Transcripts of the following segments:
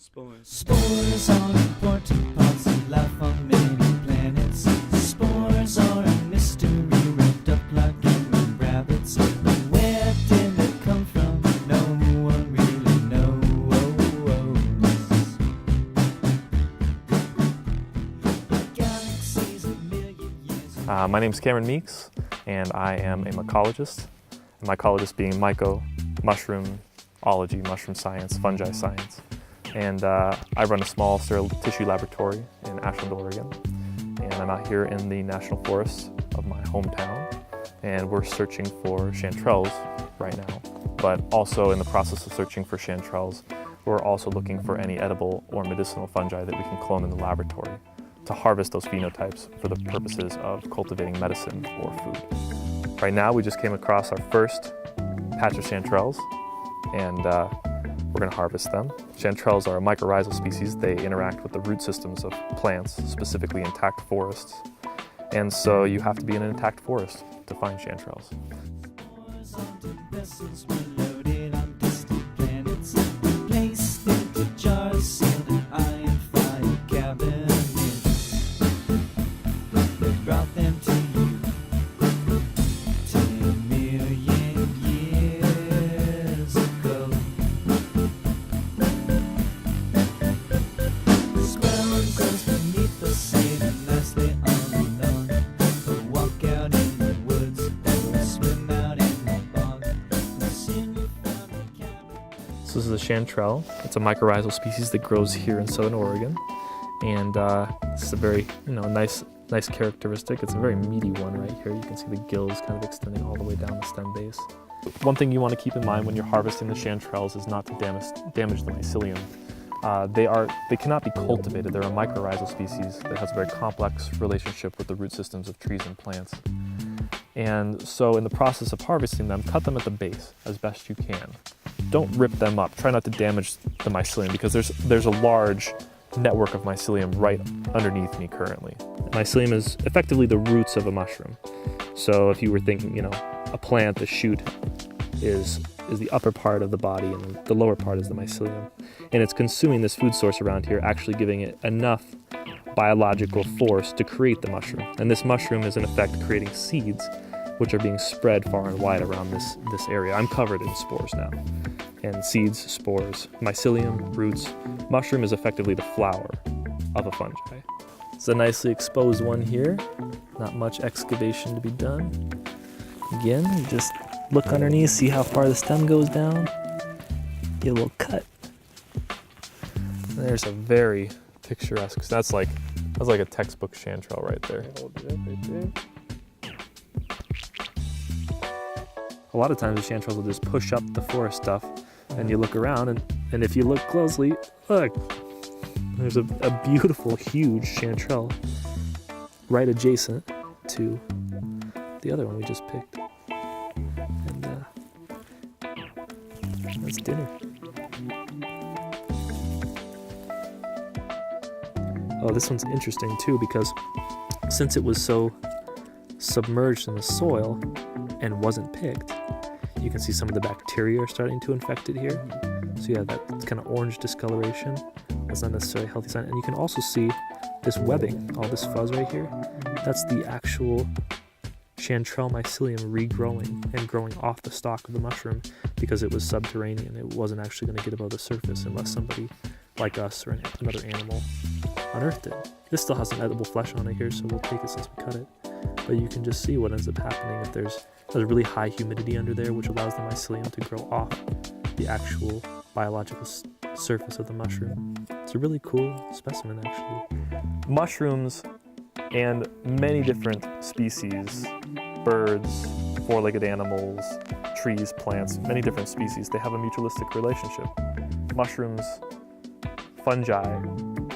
Spores. Spores are important parts of life on many planets. Spores are a mystery wrapped up like human rabbits. But where did they come from? No one really knows. Galaxies a million years. My name is Cameron Meeks, and I am a mycologist. A mycologist being myco, mushroomology, mushroom science, fungi science. And I run a small sterile tissue laboratory in Ashland, Oregon. And I'm out here in the national forests of my hometown. And we're searching for chanterelles right now. But also in the process of searching for chanterelles, we're also looking for any edible or medicinal fungi that we can clone in the laboratory to harvest those phenotypes for the purposes of cultivating medicine or food. Right now, we just came across our first patch of chanterelles, and we're going to harvest them. Chanterelles are a mycorrhizal species. They interact with the root systems of plants, specifically intact forests. And so you have to be in an intact forest to find chanterelles. Spores onto vessels were loaded on distant planets. Placed into jars sealed in iron fire cabinets. They brought them to you 10 million years ago. Squirrel grows beneath the sand, nicely unknown. They'll walk out in the woods, they'll swim out in the bog. Soon you found a cabin. So this is a chanterelle. It's a mycorrhizal species that grows here in southern Oregon. And this is a very nice characteristic. It's a very meaty one right here. You can see the gills kind of extending all the way down the stem base. One thing you want to keep in mind when you're harvesting the chanterelles is not to damage the mycelium. They cannot be cultivated. They're a mycorrhizal species that has a very complex relationship with the root systems of trees and plants. And so in the process of harvesting them, cut them at the base as best you can. Don't rip them up. Try not to damage the mycelium because there's a large network of mycelium right underneath me currently. Mycelium is effectively the roots of a mushroom. So if you were thinking, a plant, the shoot is the upper part of the body and the lower part is the mycelium. And it's consuming this food source around here, actually giving it enough biological force to create the mushroom. And this mushroom is in effect creating seeds, which are being spread far and wide around this area. I'm covered in spores now. And seeds, spores, mycelium, roots. Mushroom is effectively the flower of a fungi. It's a nicely exposed one here. Not much excavation to be done. Again, you just look underneath, see how far the stem goes down. Get a little cut. There's a very picturesque, that's like a textbook chanterelle right there. A lot of times the chanterelles will just push up the forest stuff and you look around and if you look closely, look, there's a beautiful, huge chanterelle right adjacent to the other one we just picked. And that's dinner. Oh, this one's interesting too because since it was so submerged in the soil and wasn't picked, you can see some of the bacteria are starting to infect it here. So yeah, that kind of orange discoloration. That's not necessarily a healthy sign. And you can also see this webbing, all this fuzz right here. That's the actual chanterelle mycelium regrowing and growing off the stalk of the mushroom because it was subterranean. It wasn't actually going to get above the surface unless somebody like us or another animal unearthed it. This still has some edible flesh on it here, so we'll take it since we cut it. But you can just see what ends up happening if there's really high humidity under there, which allows the mycelium to grow off the actual biological surface of the mushroom. It's a really cool specimen, actually. Mushrooms and many different species, birds, four-legged animals, trees, plants, many different species, they have a mutualistic relationship. Mushrooms, fungi,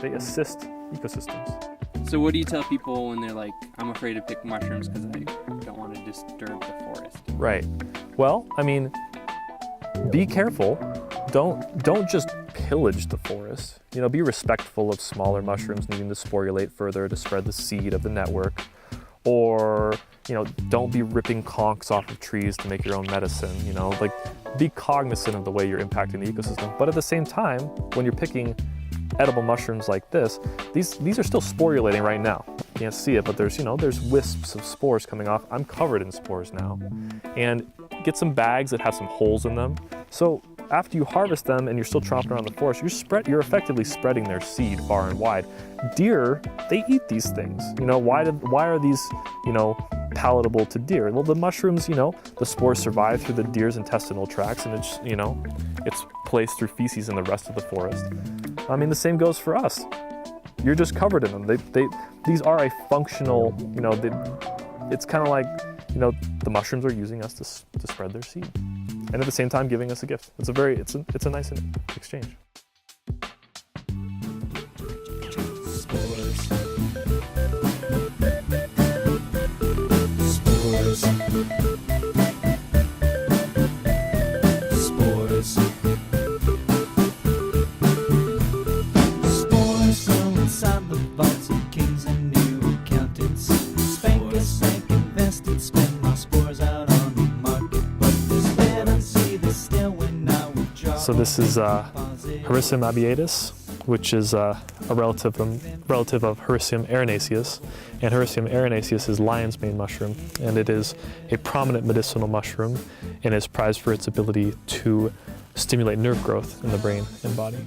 they assist ecosystems. So what do you tell people when they're like, I'm afraid to pick mushrooms because I don't want to disturb the forest? Right. Well, I mean, be careful. Don't just pillage the forest. Be respectful of smaller mushrooms needing to sporulate further to spread the seed of the network. Or, don't be ripping conchs off of trees to make your own medicine. Be cognizant of the way you're impacting the ecosystem. But at the same time, when you're picking edible mushrooms like this, these are still sporulating right now. You can't see it, but there's, you know, there's wisps of spores coming off. I'm covered in spores now. And get some bags that have some holes in them. So after you harvest them and you're still tromping around the forest, you're effectively spreading their seed far and wide. Deer, they eat these things. You know, why are these, you know, palatable to deer? Well, the mushrooms, you know, the spores survive through the deer's intestinal tracts, and it's, you know, it's placed through feces in the rest of the forest. I mean, the same goes for us. You're just covered in them. These are a functional, you know, it's kind of like, you know, the mushrooms are using us to spread their seed, and at the same time giving us a gift. It's a nice exchange. Spores. Spores. Spores. Spores grow inside the vaults of kings and new accountants. Spank invested, spend my spores out on the market. But this bed I see this still when I withdraw. So this is Hericium abiatus, which is a relative of Hericium erinaceus. And Hericium erinaceus is lion's mane mushroom, and it is a prominent medicinal mushroom and is prized for its ability to stimulate nerve growth in the brain and body.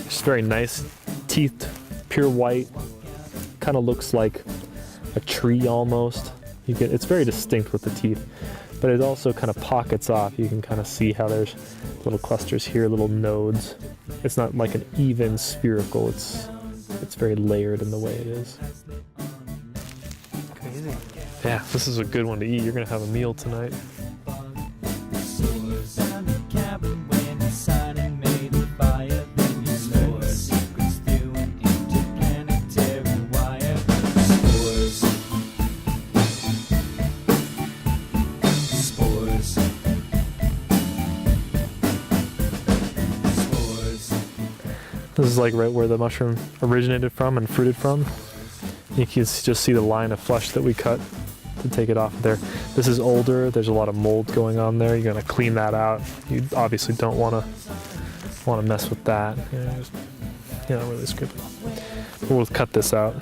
It's very nice, teeth, pure white, kind of looks like a tree almost. It's very distinct with the teeth, but it also kind of pockets off. You can kind of see how there's little clusters here, little nodes. It's not like an even spherical, it's very layered in the way it is. Crazy. Yeah, this is a good one to eat. You're gonna have a meal tonight. This is like right where the mushroom originated from and fruited from. You can just see the line of flesh that we cut to take it off of there. This is older. There's a lot of mold going on there. You're gonna clean that out. You obviously don't want to mess with that. You know, really scrape it. We'll cut this out.